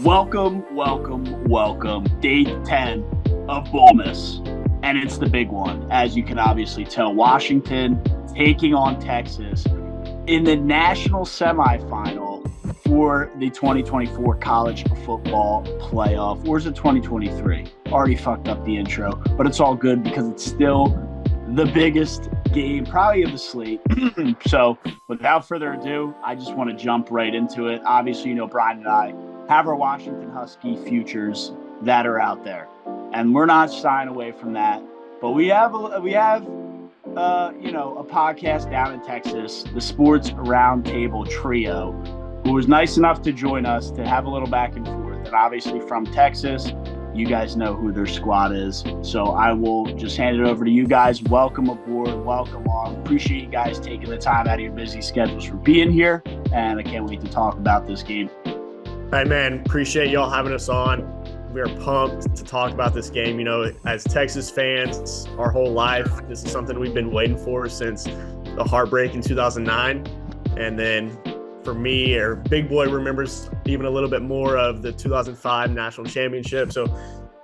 Welcome. Day 10 of Bowlmas. And it's the big one, as you can obviously tell. Washington taking on Texas in the national semifinal for the 2024 college football playoff. Or is it 2023? Already fucked up the intro, but it's all good because it's still the biggest game probably of the slate. So without further ado, I just want to jump right into it. Obviously, Brian and I have our Washington Husky futures that are out there, and we're not shying away from that. But we have a podcast down in Texas, the Sports Roundtable Trio, who was nice enough to join us to have a little back and forth. And obviously from Texas, you guys know who their squad is. So I will just hand it over to you guys. Welcome aboard. Welcome on. Appreciate you guys taking the time out of your busy schedules for being here. And I can't wait to talk about this game. Hey, man, appreciate y'all having us on. We are pumped to talk about this game. As Texas fans, our whole life, this is something we've been waiting for since the heartbreak in 2009. And then for me, or Big Boy remembers even a little bit more of the 2005 national championship. So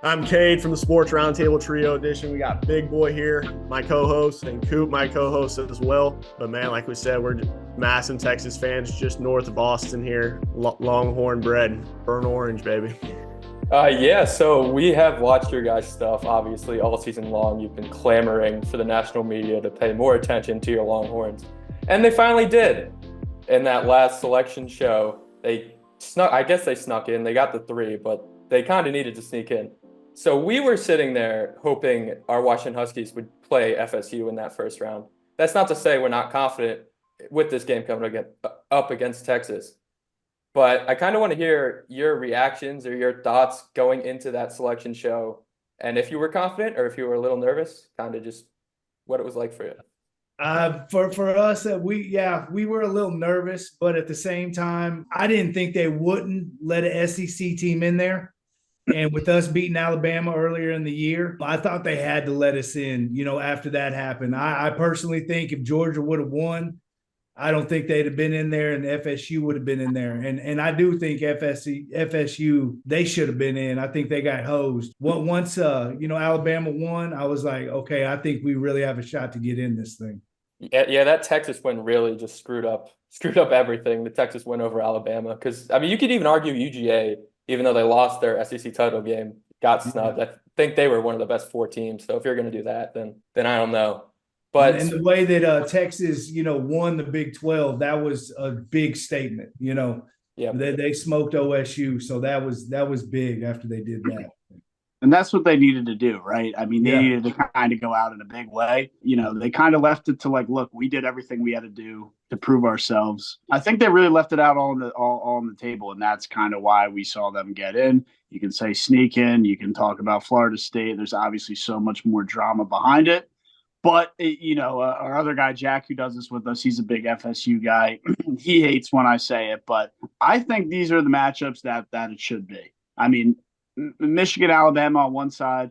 I'm Cade from the Sports Roundtable Trio Edition. We got Big Boy here, my co-host, and Coop, my co-host as well. But man, like we said, we're massive Texas fans just north of Austin here. Longhorn bred, burnt orange, baby. So we have watched your guys' stuff, obviously, all season long. You've been clamoring for the national media to pay more attention to your Longhorns. And they finally did. In that last selection show, they snuck in. They got the 3, but they kind of needed to sneak in. So we were sitting there hoping our Washington Huskies would play FSU in that first round. That's not to say we're not confident with this game coming up against Texas. But I kind of want to hear your reactions or your thoughts going into that selection show. And if you were confident or if you were a little nervous, kind of just what it was like for you. For us, we were a little nervous, but at the same time, I didn't think they wouldn't let an SEC team in there. And with us beating Alabama earlier in the year, I thought they had to let us in, after that happened. I personally think if Georgia would have won, I don't think they'd have been in there, and FSU would have been in there. And I do think FSU, they should have been in. I think they got hosed. Once Alabama won, I was like, okay, I think we really have a shot to get in this thing. Yeah, that Texas win really just screwed up everything. The Texas win over Alabama, because you could even argue UGA, even though they lost their SEC title game, got snubbed. I think they were one of the best 4 teams. So if you're going to do that, then I don't know. But and the way that Texas, won the Big 12, that was a big statement. Yeah, they smoked OSU, so that was big after they did that. And that's what they needed to do, right? They needed to kind of go out in a big way. They kind of left it to look, we did everything we had to do to prove ourselves. I think they really left it out all on the table, and that's kind of why we saw them get in. You can say sneak in. You can talk about Florida State. There's obviously so much more drama behind it. But, our other guy, Jack, who does this with us, he's a big FSU guy. He hates when I say it, but I think these are the matchups that it should be. Michigan, Alabama on one side,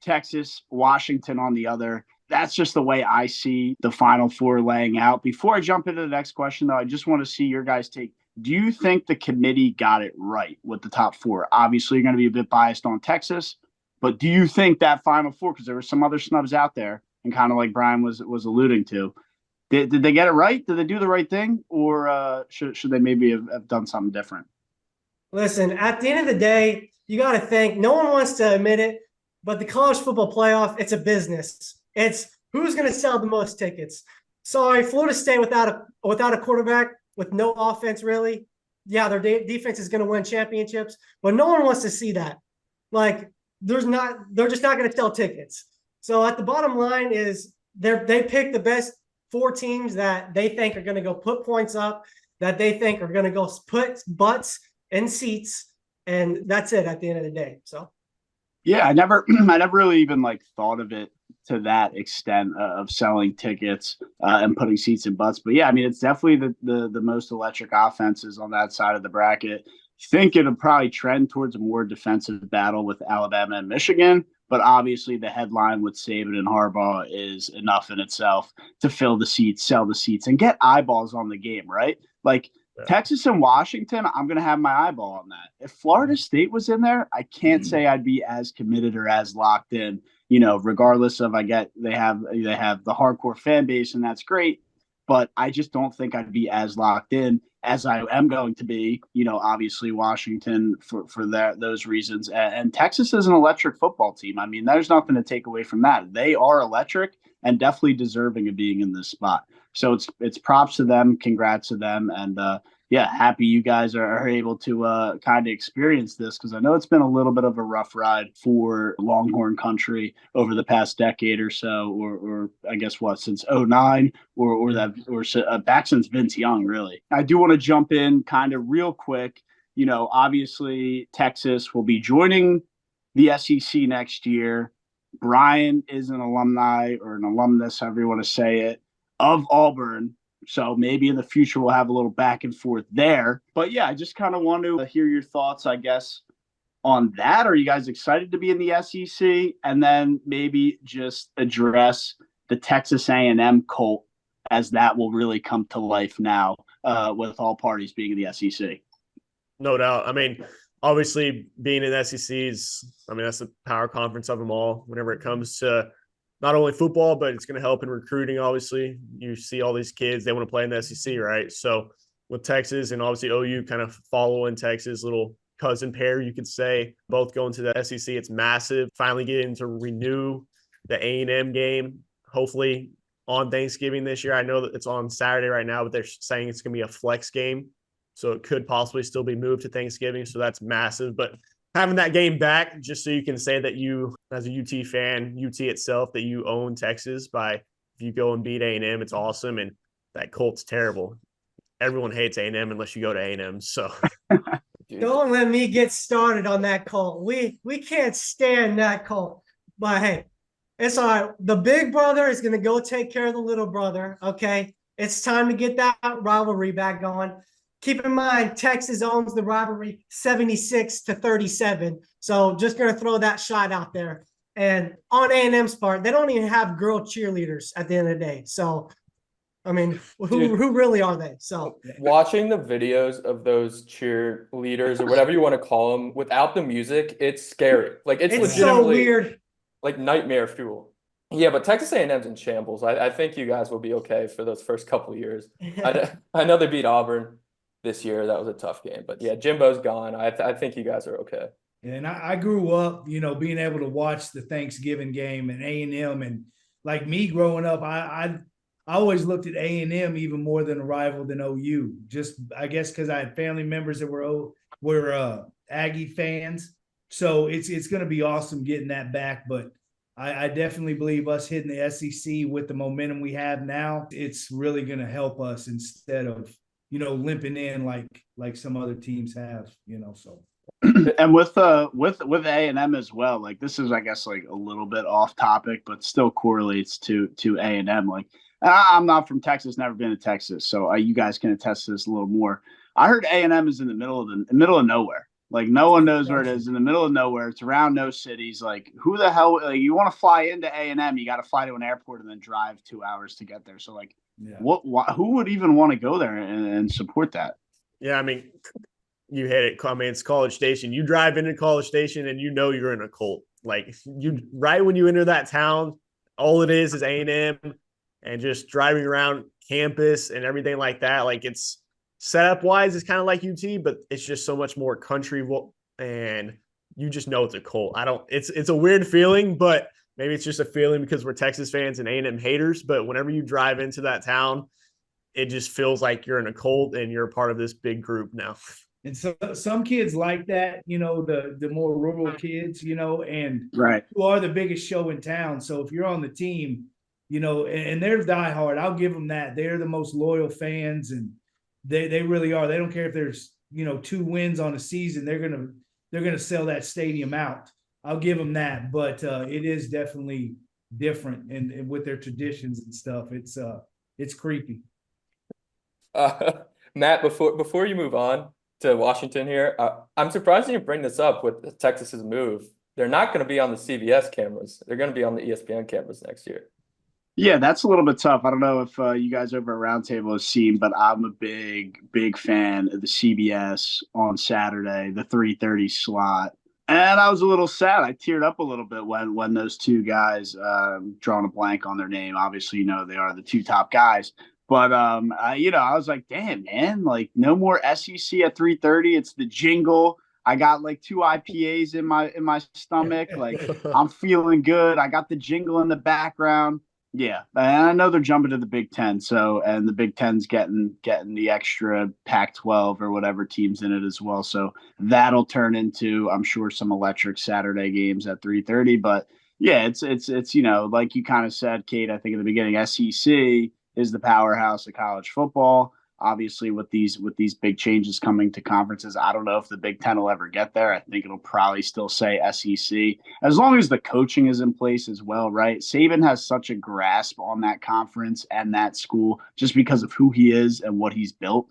Texas, Washington on the other. That's just the way I see the Final Four laying out. Before I jump into the next question, though, I just want to see your guys' take. Do you think the committee got it right with the top 4? Obviously, you're going to be a bit biased on Texas, but do you think that Final Four, because there were some other snubs out there, and kind of like Brian was alluding to, did they get it right? Did they do the right thing? Or should they maybe have done something different? Listen, at the end of the day, you got to think, no one wants to admit it, but the college football playoff, it's a business. It's who's going to sell the most tickets. Sorry, Florida State without a quarterback, with no offense really. Yeah, their defense is going to win championships, but no one wants to see that. They're just not going to sell tickets. So at the bottom line is they pick the best 4 teams that they think are going to go put points up, that they think are going to go put butts in seats, and that's it at the end of the day. So, yeah, I never really even thought of it to that extent of selling tickets and putting seats in butts. But yeah, it's definitely the most electric offenses on that side of the bracket. I think it'll probably trend towards a more defensive battle with Alabama and Michigan. But obviously the headline with Saban and Harbaugh is enough in itself to fill the seats, sell the seats, and get eyeballs on the game, right? Texas and Washington, I'm going to have my eyeball on that. If Florida State was in there, I can't say I'd be as committed or as locked in, regardless of they have the hardcore fan base, and that's great. But I just don't think I'd be as locked in as I am going to be, obviously Washington for those reasons. And Texas is an electric football team. I mean, there's nothing to take away from that. They are electric and definitely deserving of being in this spot. So it's props to them. Congrats to them. And happy you guys are able to kind of experience this, because I know it's been a little bit of a rough ride for Longhorn country over the past decade or so, or I guess since 2009 or back since Vince Young, really. I do want to jump in kind of real quick. Obviously Texas will be joining the SEC next year. Brian is an alumni or an alumnus, however you want to say it, of Auburn. So maybe in the future we'll have a little back and forth there. But yeah, I just kind of want to hear your thoughts, I guess, on that. Are you guys excited to be in the SEC? And then maybe just address the Texas A&M cult, as that will really come to life now with all parties being in the SEC. No doubt. I mean, obviously being in the SEC that's the power conference of them all whenever it comes to not only football, but it's going to help in recruiting. Obviously, you see all these kids, they want to play in the SEC, right? So with Texas and obviously OU kind of following Texas, little cousin pair, you could say, both going to the SEC. It's massive. Finally getting to renew the A&M game, hopefully on Thanksgiving this year. I know that it's on Saturday right now, but they're saying it's going to be a flex game. So it could possibly still be moved to Thanksgiving. So that's massive. But having that game back, just so you can say that you, as a UT fan, UT itself, that you own Texas if you go and beat A&M, it's awesome. And that Colt's terrible. Everyone hates A&M unless you go to A&M. So don't let me get started on that Colt. We can't stand that Colt. But hey, it's all right. The big brother is going to go take care of the little brother. Okay, it's time to get that rivalry back on. Keep in mind, Texas owns the rivalry 76-37. So just going to throw that shot out there. And on A&M's part, they don't even have girl cheerleaders at the end of the day. So, I mean, who really are they? So watching the videos of those cheerleaders or whatever you want to call them without the music, it's scary. Like it's legitimately so weird. Like nightmare fuel. Yeah, but Texas A&M's in shambles. I think you guys will be okay for those first couple of years. I know they beat Auburn this year. That was a tough game, but yeah, Jimbo's gone. I think you guys are okay. And I grew up, being able to watch the Thanksgiving game and A&M, and like me growing up, I always looked at A&M even more than a rival than OU. Just I guess because I had family members that were Aggie fans, so it's going to be awesome getting that back. But I definitely believe us hitting the SEC with the momentum we have now, it's really going to help us instead of limping in like some other teams have, so. And with A&M as well, like this is, I guess, like a little bit off topic, but still correlates to A&M. Like I'm not from Texas, never been to Texas, so you guys can attest to this a little more. I heard A&M is in the middle of nowhere. Like no one knows where it is, in the middle of nowhere. It's around no cities. Like who the hell? Like, you want to fly into A&M, you got to fly to an airport and then drive 2 hours to get there. So like, who would even want to go there and support that? Yeah, I mean, you hit it. I mean, it's College Station. You drive into College Station and you're in a cult. Like right when you enter that town, all it is A&M, and just driving around campus and everything like that. Like it's setup wise, it's kind of like UT, but it's just so much more country, and you just know it's a cult. It's a weird feeling, but maybe it's just a feeling because we're Texas fans and A&M haters. But whenever you drive into that town, it just feels like you're in a cult and you're a part of this big group now. And so some kids like that, the more rural kids, and right, who are the biggest show in town. So if you're on the team, and they're diehard, I'll give them that. They're the most loyal fans, and they really are. They don't care if there's 2 wins on a season. They're gonna sell that stadium out. I'll give them that. But it is definitely different, and with their traditions and stuff, it's creepy. Matt, before you move on to Washington here, I'm surprised you didn't bring this up with Texas's move. They're not going to be on the CBS cameras. They're going to be on the ESPN cameras next year. Yeah, that's a little bit tough. I don't know if you guys over at Roundtable have seen, but I'm a big fan of the CBS on Saturday, the 3:30 slot. And I was a little sad. I teared up a little bit when those two guys, drawing a blank on their name. Obviously, they are the two top guys. But I was like, damn, man, like no more SEC at 3:30. It's the jingle. I got like two IPAs in my stomach. Like I'm feeling good. I got the jingle in the background. Yeah, and I know they're jumping to the Big Ten, and the Big Ten's getting the extra Pac-12 or whatever teams in it as well. So that'll turn into, I'm sure, some electric Saturday games at 3:30. But yeah, it's like you kind of said, Cade, I think at the beginning, SEC is the powerhouse of college football. Obviously, with these big changes coming to conferences, I don't know if the Big Ten will ever get there. I think it'll probably still say SEC, as long as the coaching is in place as well, right? Saban has such a grasp on that conference and that school just because of who he is and what he's built.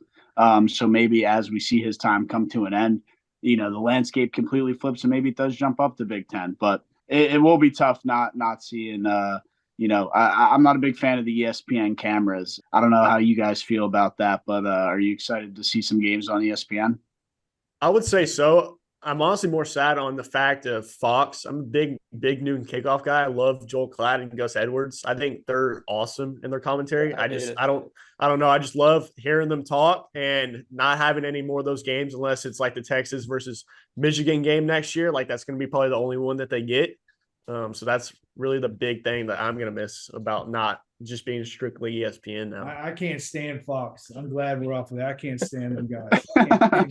So maybe as we see his time come to an end, the landscape completely flips and maybe it does jump up to Big Ten. But it will be tough not seeing. I'm not a big fan of the ESPN cameras. I don't know how you guys feel about that, but are you excited to see some games on ESPN? I would say so. I'm honestly more sad on the fact of Fox. I'm a big noon kickoff guy. I love Joel Klatt and Gus Edwards. I think they're awesome in their commentary. I don't know. I just love hearing them talk and not having any more of those games unless it's like the Texas versus Michigan game next year. Like that's going to be probably the only one that they get. So that's really the big thing that I'm going to miss about not just being strictly ESPN now. I can't stand Fox. I'm glad we're off of that. I can't stand them guys. I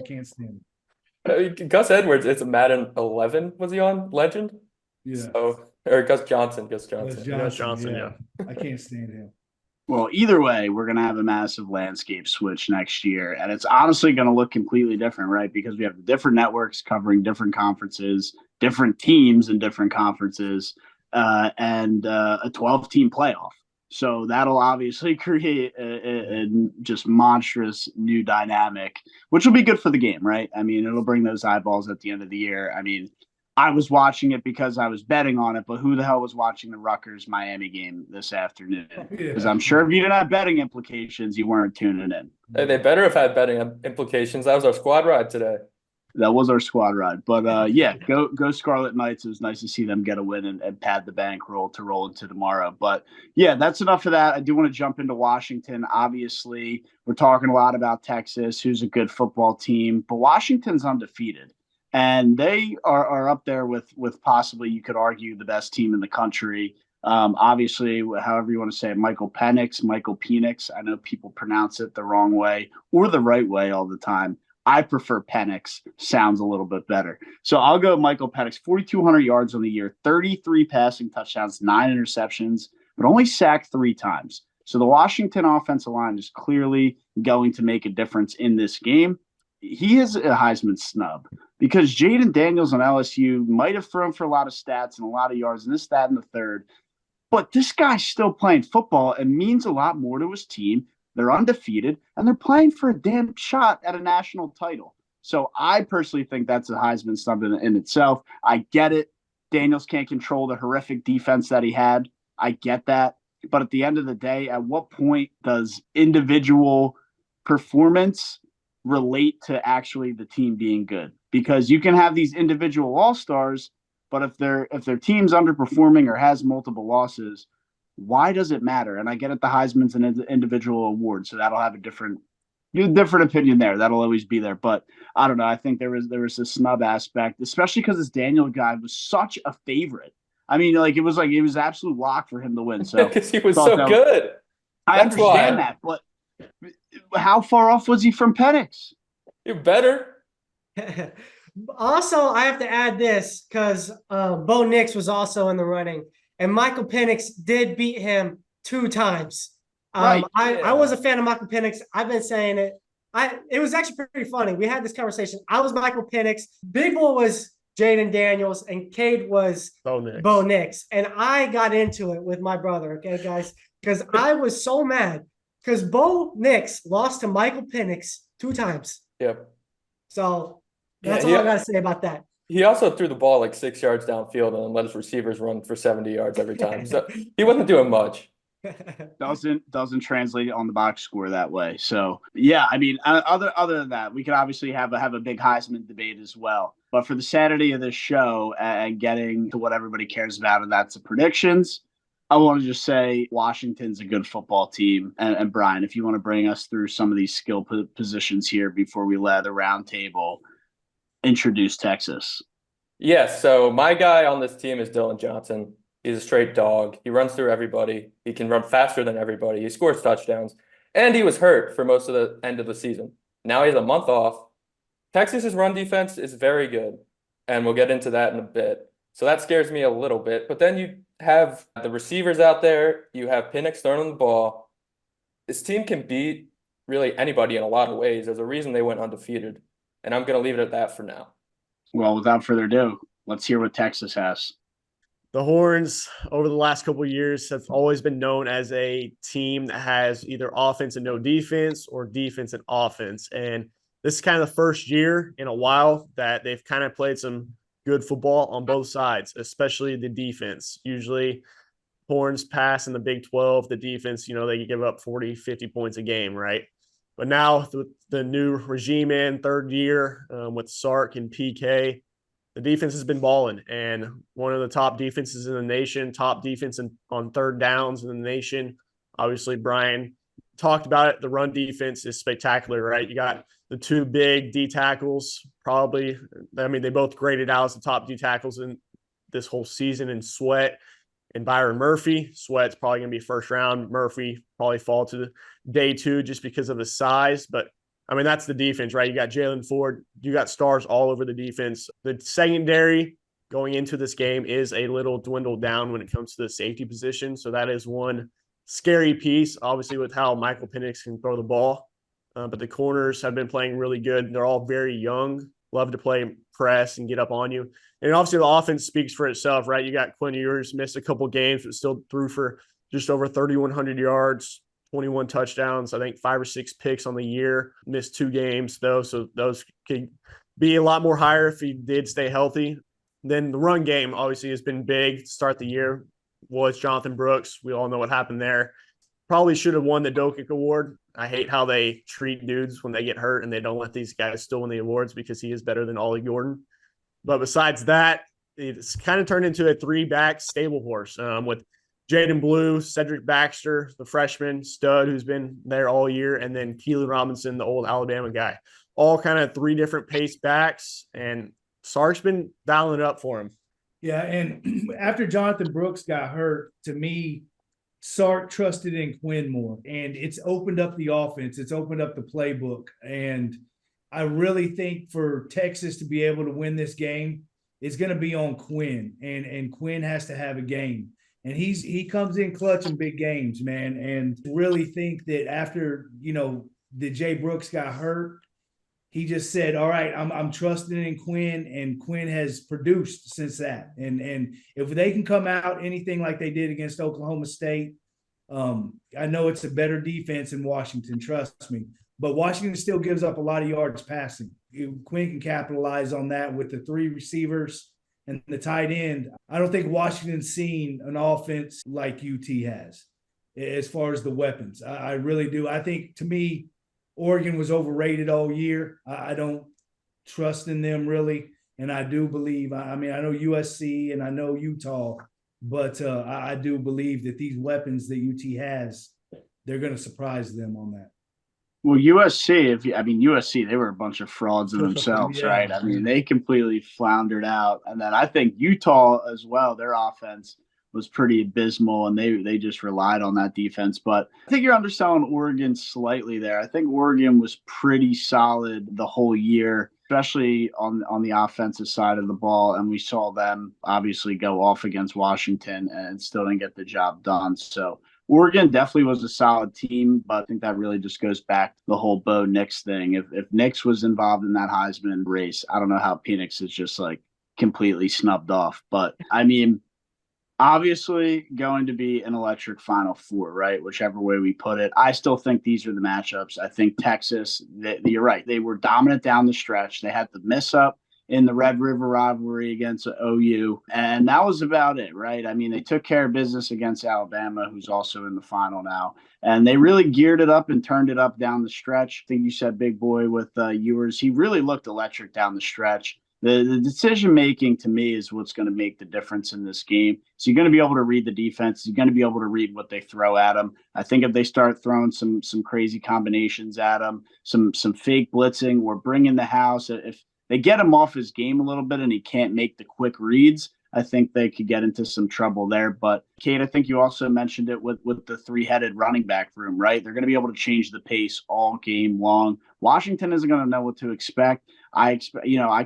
can't stand them. Gus Edwards, it's a Madden 11. Was he on Legend? Yeah. Or Gus Johnson. Gus Johnson, yeah. I can't stand him. Well, either way, we're going to have a massive landscape switch next year. And it's honestly going to look completely different, right? Because we have the different networks covering different conferences, different teams in different conferences, and a 12-team playoff. So that'll obviously create a just monstrous new dynamic, which will be good for the game, right? I mean, it'll bring those eyeballs at the end of the year. I mean, I was watching it because I was betting on it, but who the hell was watching the Rutgers-Miami game this afternoon? Because I'm sure if you didn't have betting implications, you weren't tuning in. Hey, they better have had betting implications. That was our squad ride today. That was our squad ride. But, yeah, go Scarlet Knights. It was nice to see them get a win and pad the bankroll to roll into tomorrow. But, yeah, that's enough of that. I do want to jump into Washington. Obviously, we're talking a lot about Texas, who's a good football team. But Washington's undefeated. And they are up there with possibly, you could argue, the best team in the country. Obviously, however you want to say it, Michael Penix. I know people pronounce it the wrong way or the right way all the time. I prefer Penix. Sounds a little bit better. So I'll go Michael Penix, 4,200 yards on the year, 33 passing touchdowns, 9 interceptions, but only sacked 3 times. So the Washington offensive line is clearly going to make a difference in this game. He is a Heisman snub because Jaden Daniels on LSU might have thrown for a lot of stats and a lot of yards and this, that, and the third. But this guy's still playing football and means a lot more to his team. They're undefeated, and they're playing for a damn shot at a national title. So I personally think that's a Heisman snub in itself. I get it. Daniels can't control the horrific defense that he had. I get that. But at the end of the day, at what point does individual performance relate to actually the team being good? Because you can have these individual all-stars, but if their team's underperforming or has multiple losses, why does it matter? And I get it, the Heisman's an individual award, so that'll have a different opinion there. That'll always be there. But I don't know. I think there was a snub aspect, especially because this Daniel guy was such a favorite. I mean, it was absolute lock for him to win. So because he was so good. I understand that, but how far off was he from Penix? You're better. Also, I have to add this because Bo Nix was also in the running, and Michael Penix did beat him 2 times. Right. I was a fan of Michael Penix. I've been saying it. It was actually pretty funny. We had this conversation. I was Michael Penix. Big Bull was Jaden Daniels, and Cade was Bo Nix. And I got into it with my brother, okay, guys, because I was so mad because Bo Nix lost to Michael Penix 2 times. Yep. So that's all I got to say about that. He also threw the ball like 6 yards downfield and then let his receivers run for 70 yards every time. So he wasn't doing much. Doesn't translate on the box score that way. So yeah, I mean, other than that, we could obviously have a big Heisman debate as well. But for the Saturday of this show and getting to what everybody cares about, and that's the predictions, I want to just say Washington's a good football team. And Brian, if you want to bring us through some of these skill positions here before we let the round table introduce Texas. Yes, so my guy on this team is Dylan Johnson. He's a straight dog. He runs through everybody. He can run faster than everybody. He scores touchdowns. And he was hurt for most of the end of the season. Now he has a month off. Texas's run defense is very good, and we'll get into that in a bit. So that scares me a little bit. But then you have the receivers out there. You have Penix throwing the ball. This team can beat really anybody in a lot of ways. There's a reason they went undefeated, and I'm going to leave it at that for now. Well, without further ado, let's hear what Texas has. The Horns, over the last couple of years, have always been known as a team that has either offense and no defense or defense and offense. And this is kind of the first year in a while that they've kind of played some good football on both sides, especially the defense. Usually Horns pass in the Big 12, the defense, they give up 40, 50 points a game, right? But now the new regime in third year with Sark and PK, the defense has been balling, and one of the top defenses in the nation, top defense on third downs in the nation. Obviously, Brian talked about it. The run defense is spectacular, right? You got the two big D tackles, probably. I mean, they both graded out as the top D tackles in this whole season in Sweat and Byron Murphy. Sweat's probably going to be first round. Murphy probably fall to the day 2 just because of his size, but I mean, that's the defense, right? You got Jalen Ford. You got stars all over the defense. The secondary going into this game is a little dwindled down when it comes to the safety position. So that is one scary piece, obviously, with how Michael Penix can throw the ball. But the corners have been playing really good. They're all very young, love to play press and get up on you. And obviously, the offense speaks for itself, right? You got Quinn Ewers, missed a couple games, but still threw for just over 3,100 yards. 21 touchdowns, I think 5 or 6 picks on the year, missed 2 games though. So those could be a lot more higher if he did stay healthy. Then the run game obviously has been big to start the year. Was Jonathan Brooks. We all know what happened there. Probably should have won the Dokic Award. I hate how they treat dudes when they get hurt and they don't let these guys still win the awards because he is better than Ollie Gordon. But besides that, it's kind of turned into a 3-back stable horse with Jaden Blue, Cedric Baxter, the freshman stud who's been there all year, and then Keelan Robinson, the old Alabama guy. All kind of 3 different pace backs, and Sark's been dialing it up for him. Yeah, and after Jonathan Brooks got hurt, to me, Sark trusted in Quinn more, and it's opened up the offense. It's opened up the playbook, and I really think for Texas to be able to win this game, it's going to be on Quinn, and Quinn has to have a game. And he comes in clutch in big games, man. And really think that after, the Jay Brooks got hurt, he just said, all right, I'm trusting in Quinn, and Quinn has produced since that. And if they can come out anything like they did against Oklahoma State, I know it's a better defense in Washington, trust me. But Washington still gives up a lot of yards passing. Quinn can capitalize on that with the 3 receivers and the tight end. I don't think Washington's seen an offense like UT has as far as the weapons. I really do. I think, to me, Oregon was overrated all year. I don't trust in them really. And I do believe, I know USC and I know Utah, but I do believe that these weapons that UT has, they're going to surprise them on that. Well, USC, they were a bunch of frauds in themselves, Yeah. right? I mean, they completely floundered out. And then I think Utah as well, their offense was pretty abysmal, and they just relied on that defense. But I think you're underselling Oregon slightly there. I think Oregon was pretty solid the whole year, especially on the offensive side of the ball. And we saw them obviously go off against Washington and still didn't get the job done. So Oregon definitely was a solid team, but I think that really just goes back to the whole Bo Nix thing. If Nix was involved in that Heisman race, I don't know how Penix is just like completely snubbed off. But I mean, obviously going to be an electric Final Four, right? Whichever way we put it. I still think these are the matchups. I think Texas, you're right. They were dominant down the stretch. They had the miss up in the Red River rivalry against OU. And that was about it, right? I mean, they took care of business against Alabama, who's also in the final now. And they really geared it up and turned it up down the stretch. I think you said Big Boy with Ewers. He really looked electric down the stretch. The decision making to me is what's going to make the difference in this game. So you're going to be able to read the defense. You're going to be able to read what they throw at them. I think if they start throwing some crazy combinations at them, some fake blitzing, or bringing the house, if they get him off his game a little bit and he can't make the quick reads, I think they could get into some trouble there. But, Cade, I think you also mentioned it with the three-headed running back room, right? They're going to be able to change the pace all game long. Washington isn't going to know what to expect. I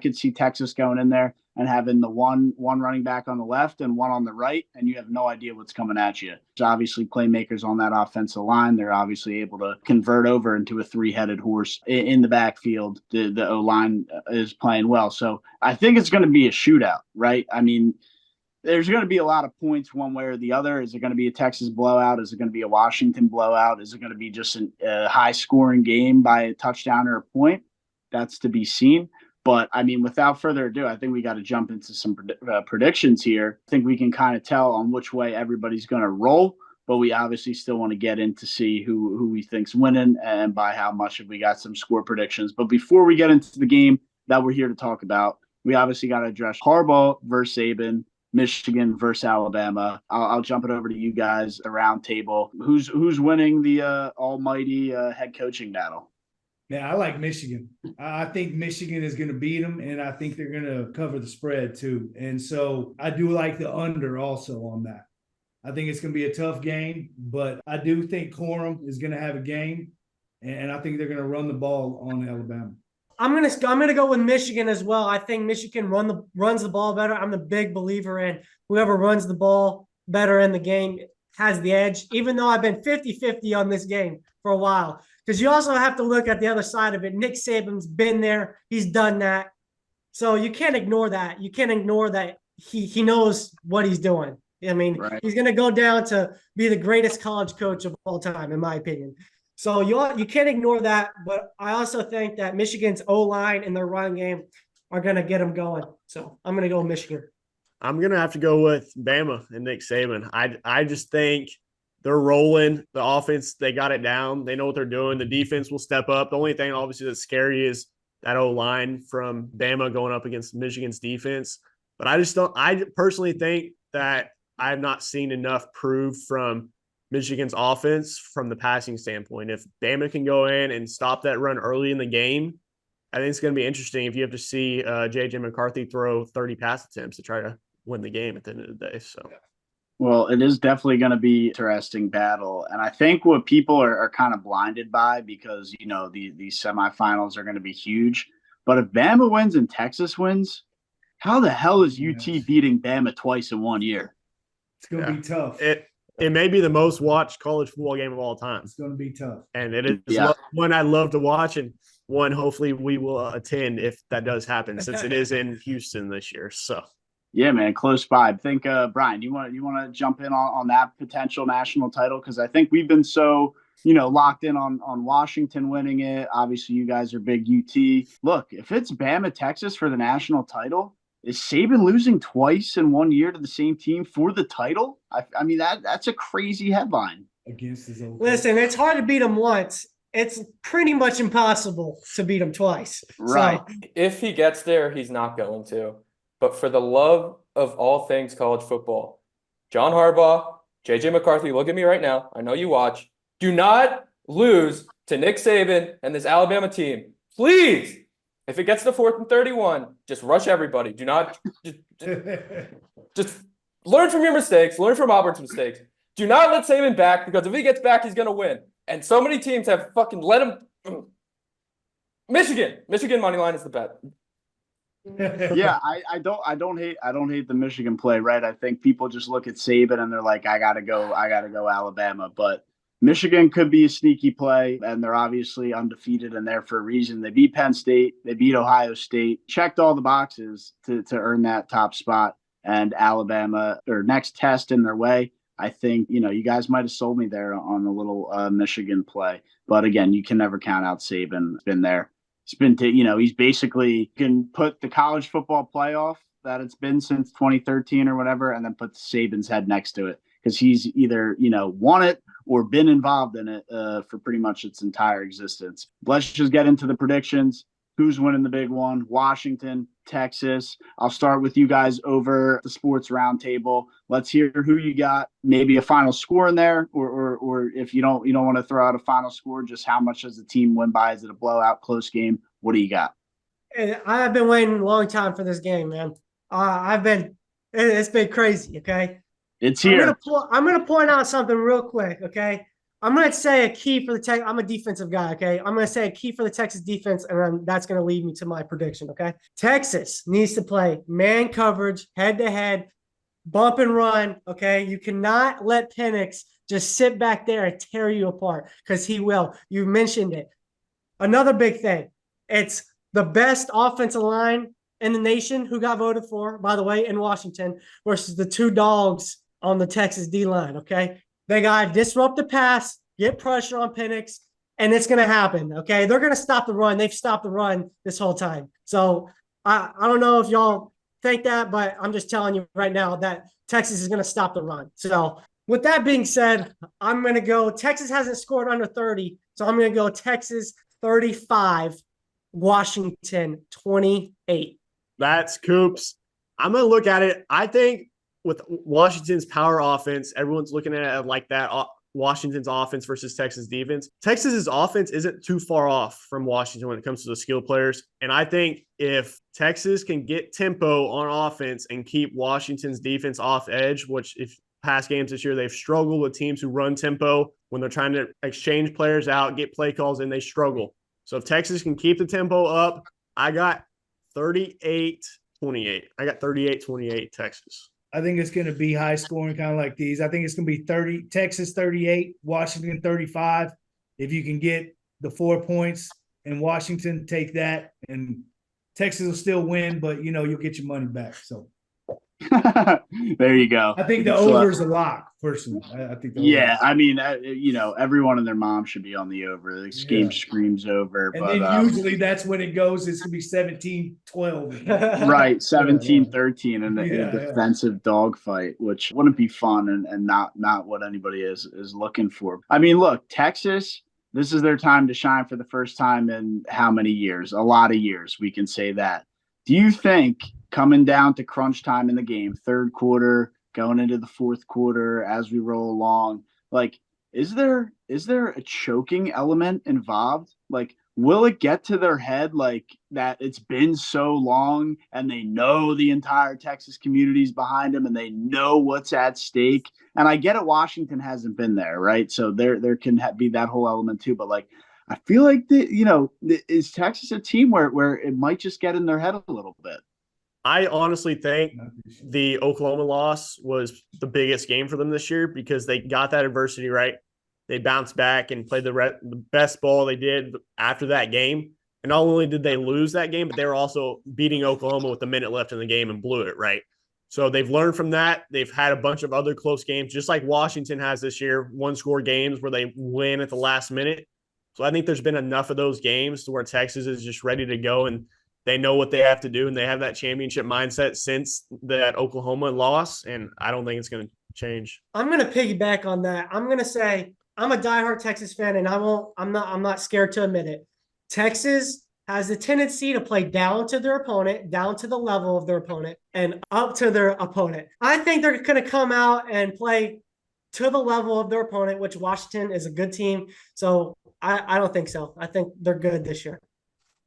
could see Texas going in there and having the one running back on the left and one on the right, and you have no idea what's coming at you. There's obviously playmakers on that offensive line. They're obviously able to convert over into a three-headed horse in the backfield. The O-line is playing well. So I think it's going to be a shootout, right? I mean, there's going to be a lot of points one way or the other. Is it going to be a Texas blowout? Is it going to be a Washington blowout? Is it going to be just a high-scoring game by a touchdown or a point? That's to be seen. But, I mean, without further ado, I think we got to jump into some predictions here. I think we can kind of tell on which way everybody's going to roll, but we obviously still want to get in to see who we think's winning and by how much if we got some score predictions. But before we get into the game that we're here to talk about, we obviously got to address Harbaugh versus Saban, Michigan versus Alabama. I'll jump it over to you guys, a round table. Who's winning the almighty head coaching battle? Yeah, I like Michigan. I think Michigan is going to beat them, and I think they're going to cover the spread too. And so I do like the under also on that. I think it's going to be a tough game, but I do think Corum is going to have a game, and I think they're going to run the ball on Alabama. I'm gonna go with Michigan as well. I think Michigan runs the ball better. I'm a big believer in whoever runs the ball better in the game has the edge, even though I've been 50-50 on this game for a while. Because you also have to look at the other side of it. Nick Saban's been there. He's done that. So you can't ignore that. You can't ignore that he knows what he's doing. I mean, right. He's going to go down to be the greatest college coach of all time, in my opinion. So you can't ignore that. But I also think that Michigan's O-line and their run game are going to get them going. So I'm going to go with Michigan. I'm going to have to go with Bama and Nick Saban. I just think they're rolling. The offense, they got it down. They know what they're doing. The defense will step up. The only thing, obviously, that's scary is that O-line from Bama going up against Michigan's defense. But I personally think that I have not seen enough proved from Michigan's offense from the passing standpoint. If Bama can go in and stop that run early in the game, I think it's going to be interesting if you have to see J.J. McCarthy throw 30 pass attempts to try to win the game at the end of the day. So. Well, it is definitely going to be an interesting battle. And I think what people are kind of blinded by, because, these semifinals are going to be huge. But if Bama wins and Texas wins, how the hell is UT beating Bama twice in 1 year? It's going to be tough. It may be the most watched college football game of all time. It's going to be tough. And it is one I'd love to watch, and one hopefully we will attend if that does happen, since it is in Houston this year. So. Yeah, man, close by. I think, Brian, you want to jump in on that potential national title? Because I think we've been so, locked in on Washington winning it. Obviously, you guys are big UT. Look, if it's Bama, Texas for the national title, is Saban losing twice in 1 year to the same team for the title? I mean, that's a crazy headline. Against his own. Listen, it's hard to beat him once. It's pretty much impossible to beat him twice. Right. So, if he gets there, he's not going to. But for the love of all things college football, John Harbaugh, J.J. McCarthy, look at me right now. I know you watch. Do not lose to Nick Saban and this Alabama team. Please, if it gets to 4th and 31, just rush everybody. Do not just learn from your mistakes. Learn from Auburn's mistakes. Do not let Saban back, because if he gets back, he's going to win. And so many teams have fucking let him. Michigan money line is the bet. Yeah, I don't hate the Michigan play, right? I think people just look at Saban and they're like, I gotta go Alabama. But Michigan could be a sneaky play, and they're obviously undefeated and there for a reason. They beat Penn State, they beat Ohio State, checked all the boxes to earn that top spot. And Alabama, their next test in their way. I think, you guys might have sold me there on a little Michigan play. But again, you can never count out Saban. Been there, he's basically can put the college football playoff that it's been since 2013 or whatever, and then put Saban's head next to it because he's either, won it or been involved in it for pretty much its entire existence. Let's just get into the predictions. Who's winning the big one? Washington, Texas. I'll start with you guys over the sports roundtable. Let's hear who you got. Maybe a final score in there, or if you don't want to throw out a final score, just how much does the team win by? Is it a blowout, close game? What do you got? I've been waiting a long time for this game, man. It's been crazy. Okay, it's here. I'm gonna point out something real quick. Okay. I'm going to say a key for the Texas. I'm a defensive guy, okay? I'm going to say a key for the Texas defense, and then that's going to lead me to my prediction, okay? Texas needs to play man coverage, head-to-head, bump and run, okay? You cannot let Penix just sit back there and tear you apart because he will. You mentioned it. Another big thing, it's the best offensive line in the nation who got voted for, by the way, in Washington versus the two dogs on the Texas D-line, okay? They got to disrupt the pass, get pressure on Penix, and it's going to happen, okay? They're going to stop the run. They've stopped the run this whole time. So I don't know if y'all think that, but I'm just telling you right now that Texas is going to stop the run. So with that being said, I'm going to go – Texas hasn't scored under 30, so I'm going to go Texas 35, Washington 28. That's Coops. I'm going to look at it. I think with Washington's power offense, everyone's looking at it like that. Washington's offense versus Texas defense. Texas's offense isn't too far off from Washington when it comes to the skill players. And I think if Texas can get tempo on offense and keep Washington's defense off edge, which if past games this year, they've struggled with teams who run tempo when they're trying to exchange players out, get play calls, and they struggle. So if Texas can keep the tempo up, I got 38-28. I got 38-28 Texas. I think it's going to be high scoring, kind of like these. I think it's going to be Texas 38, Washington 35. If you can get the 4 points in Washington, take that, and Texas will still win, but you'll get your money back. So there you go. I think the over is a lock. Personally, I think. I mean, everyone and their mom should be on the over. This game screams over. And then usually that's when it goes. It's gonna be 17-12. Right, 17-13 in a defensive dogfight, which wouldn't be fun and not what anybody is looking for. I mean, look, Texas. This is their time to shine for the first time in how many years? A lot of years, we can say that. Do you think coming down to crunch time in the game, third quarter, going into the fourth quarter as we roll along, like, is there a choking element involved? Like, will it get to their head like that it's been so long and they know the entire Texas community's behind them and they know what's at stake? And I get it, Washington hasn't been there, right? So there can be that whole element too. But like, I feel like is Texas a team where it might just get in their head a little bit? I honestly think the Oklahoma loss was the biggest game for them this year because they got that adversity right. They bounced back and played the best ball they did after that game. And not only did they lose that game, but they were also beating Oklahoma with a minute left in the game and blew it, right? So they've learned from that. They've had a bunch of other close games, just like Washington has this year, one-score games where they win at the last minute. So I think there's been enough of those games to where Texas is just ready to go and they know what they have to do, and they have that championship mindset since that Oklahoma loss, and I don't think it's going to change. I'm going to piggyback on that. I'm going to say I'm a diehard Texas fan, and I'm not scared to admit it. Texas has a tendency to play down to their opponent, down to the level of their opponent, and up to their opponent. I think they're going to come out and play to the level of their opponent, which Washington is a good team. So I don't think so. I think they're good this year.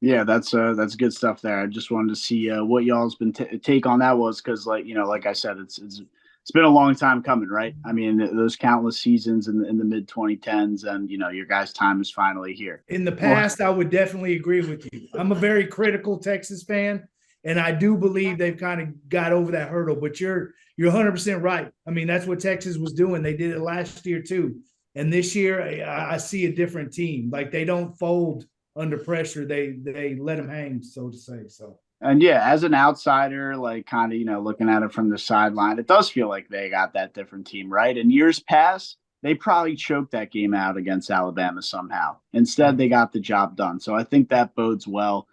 Yeah, that's good stuff there. I just wanted to see what y'all's been take on that was because, like I said, it's been a long time coming, right? I mean, those countless seasons in the mid 2010s, and your guys' time is finally here. In the past, I would definitely agree with you. I'm a very critical Texas fan, and I do believe they've kind of got over that hurdle. But you're 100% right. I mean, that's what Texas was doing. They did it last year too, and this year I see a different team. Like, they don't fold under pressure. They let them hang, so to say. So, and yeah, as an outsider, like kind of looking at it from the sideline, it does feel like they got that different team, right? In years past, they probably choked that game out against Alabama somehow. Instead, they got the job done. So I think that bodes well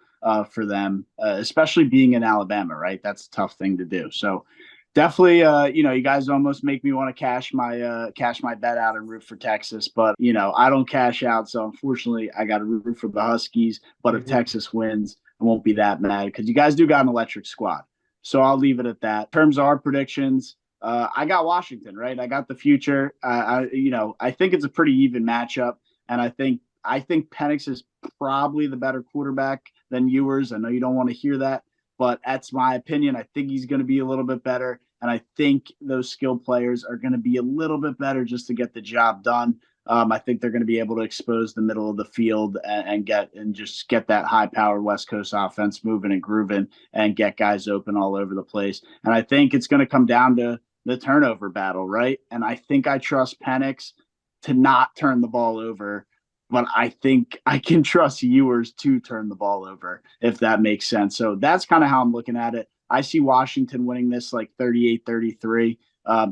for them, especially being in Alabama, right? That's a tough thing to do. So definitely, you guys almost make me want to cash my bet out and root for Texas, but I don't cash out, so unfortunately, I got to root for the Huskies. But if Texas wins, I won't be that mad because you guys do got an electric squad. So I'll leave it at that. In terms of our predictions, I got Washington, right? I got the future. I think it's a pretty even matchup, and I think Penix is probably the better quarterback than Ewers. I know you don't want to hear that, but that's my opinion. I think he's going to be a little bit better, and I think those skilled players are going to be a little bit better just to get the job done. I think they're going to be able to expose the middle of the field and get that high-powered West Coast offense moving and grooving and get guys open all over the place. And I think it's going to come down to the turnover battle, right? And I think I trust Penix to not turn the ball over, but I think I can trust Ewers to turn the ball over, if that makes sense. So that's kind of how I'm looking at it. I see Washington winning this like 38-33.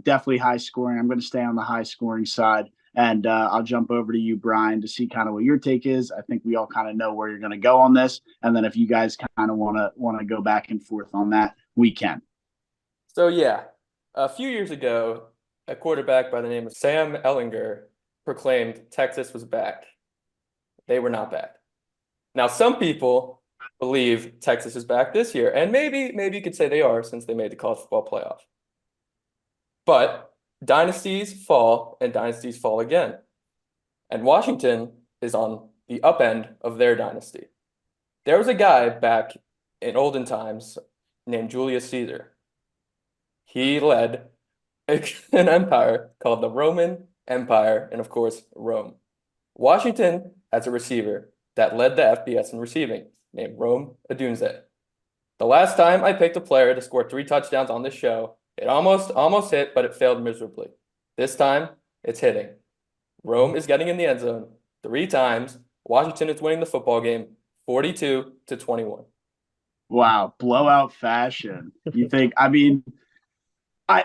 Definitely high scoring. I'm going to stay on the high scoring side. And I'll jump over to you, Brian, to see kind of what your take is. I think we all kind of know where you're going to go on this. And then if you guys kind of want to go back and forth on that, we can. So, yeah, a few years ago, a quarterback by the name of Sam Ehlinger proclaimed Texas was back. They were not back. Now, some people believe Texas is back this year, and maybe you could say they are since they made the college football playoff. But dynasties fall and dynasties fall again. And Washington is on the up end of their dynasty. There was a guy back in olden times named Julius Caesar. He led an empire called the Roman Empire, and of course, Rome. Washington has a receiver that led the FBS in receiving, named Rome Odunze. The last time I picked a player to score 3 touchdowns on this show, it almost hit, but it failed miserably. This time, it's hitting. Rome is getting in the end zone 3 times. Washington is winning the football game 42-21. Wow, blowout fashion. You think? I mean,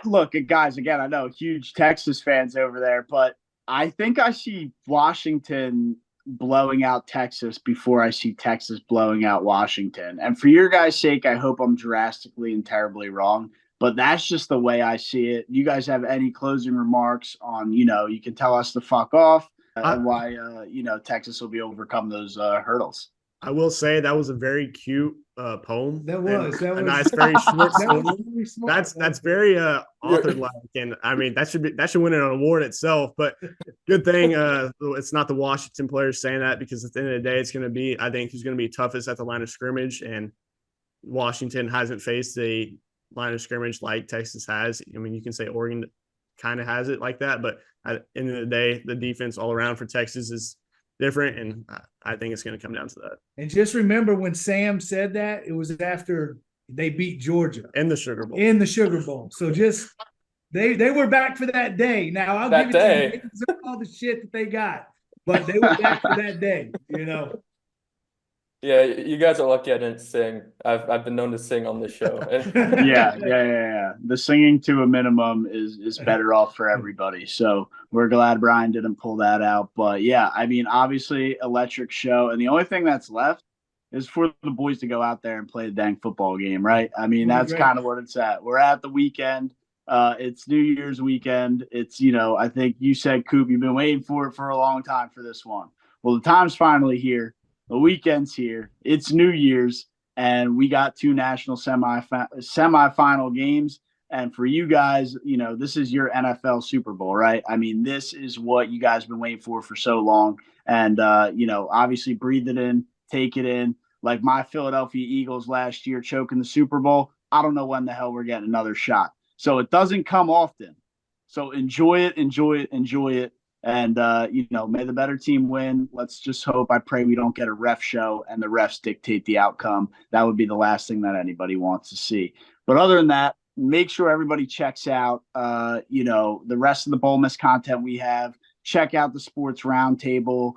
look, guys. Again, I know huge Texas fans over there, but I think I see Washington blowing out Texas before I see Texas blowing out Washington. And for your guys' sake, I hope I'm drastically and terribly wrong. But that's just the way I see it. You guys have any closing remarks on, you can tell us to fuck off and why, Texas will be overcome those hurdles. I will say that was a very cute poem. That was a nice, very short that That's very author-like, and I mean that should win an award itself. But good thing it's not the Washington players saying that, because at the end of the day, it's going to be, I think, who's going to be toughest at the line of scrimmage, and Washington hasn't faced a line of scrimmage like Texas has. I mean, you can say Oregon kind of has it like that, but at the end of the day, the defense all around for Texas is different, and I think it's going to come down to that. And just remember, when Sam said that, it was after they beat Georgia in the Sugar Bowl. So just they were back for that day. Now I'll give it to them all the shit that they got, but they were back for that day. Yeah, you guys are lucky I didn't sing. I've been known to sing on this show. Yeah. The singing to a minimum is better off for everybody. So we're glad Brian didn't pull that out. But yeah, I mean, obviously electric show. And the only thing that's left is for the boys to go out there and play the dang football game, right? I mean, that's kind of what it's at. We're at the weekend. It's New Year's weekend. It's, I think you said, Coop, you've been waiting for it for a long time for this one. Well, the time's finally here. The weekend's here. It's New Year's, and we got 2 national semifinal games. And for you guys, this is your NFL Super Bowl, right? I mean, this is what you guys have been waiting for so long. And, obviously breathe it in, take it in. Like my Philadelphia Eagles last year choking the Super Bowl. I don't know when the hell we're getting another shot. So it doesn't come often. So enjoy it. And, may the better team win. Let's just hope, I pray we don't get a ref show and the refs dictate the outcome. That would be the last thing that anybody wants to see. But other than that, make sure everybody checks out, the rest of the Bowlmas content we have. Check out the Sports Roundtable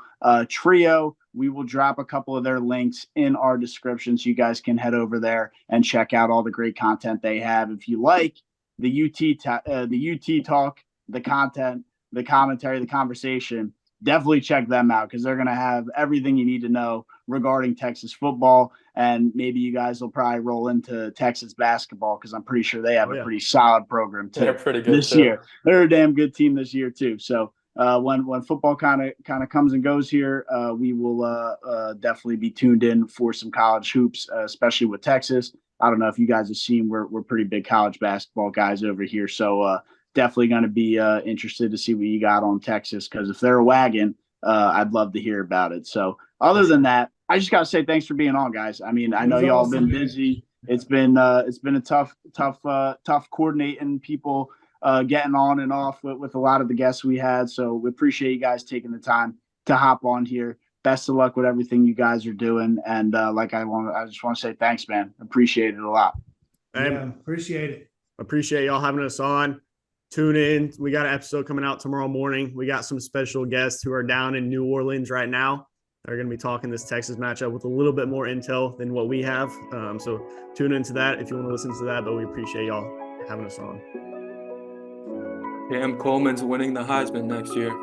trio. We will drop a couple of their links in our description so you guys can head over there and check out all the great content they have. If you like the UT talk, the content, the commentary, the conversation, definitely check them out because they're going to have everything you need to know regarding Texas football. And maybe you guys will probably roll into Texas basketball because I'm pretty sure they have a pretty solid program too. They're pretty good this year. They're a damn good team this year too. So when football kind of comes and goes here, we will definitely be tuned in for some college hoops, especially with Texas. I don't know if you guys have seen, we're pretty big college basketball guys over here. So definitely going to be interested to see what you got on Texas, because if they're a wagon, I'd love to hear about it. So other than that, I just got to say thanks for being on, guys. I mean, I know y'all have been busy. It's been a tough coordinating people getting on and off with a lot of the guests we had. So we appreciate you guys taking the time to hop on here. Best of luck with everything you guys are doing. And I just want to say thanks, man. Appreciate it a lot. Yeah, appreciate it. Appreciate y'all having us on. Tune in. We got an episode coming out tomorrow morning. We got some special guests who are down in New Orleans right now. They're going to be talking this Texas matchup with a little bit more intel than what we have. So tune into that if you want to listen to that. But we appreciate y'all having us on. Cam Coleman's winning the Heisman next year.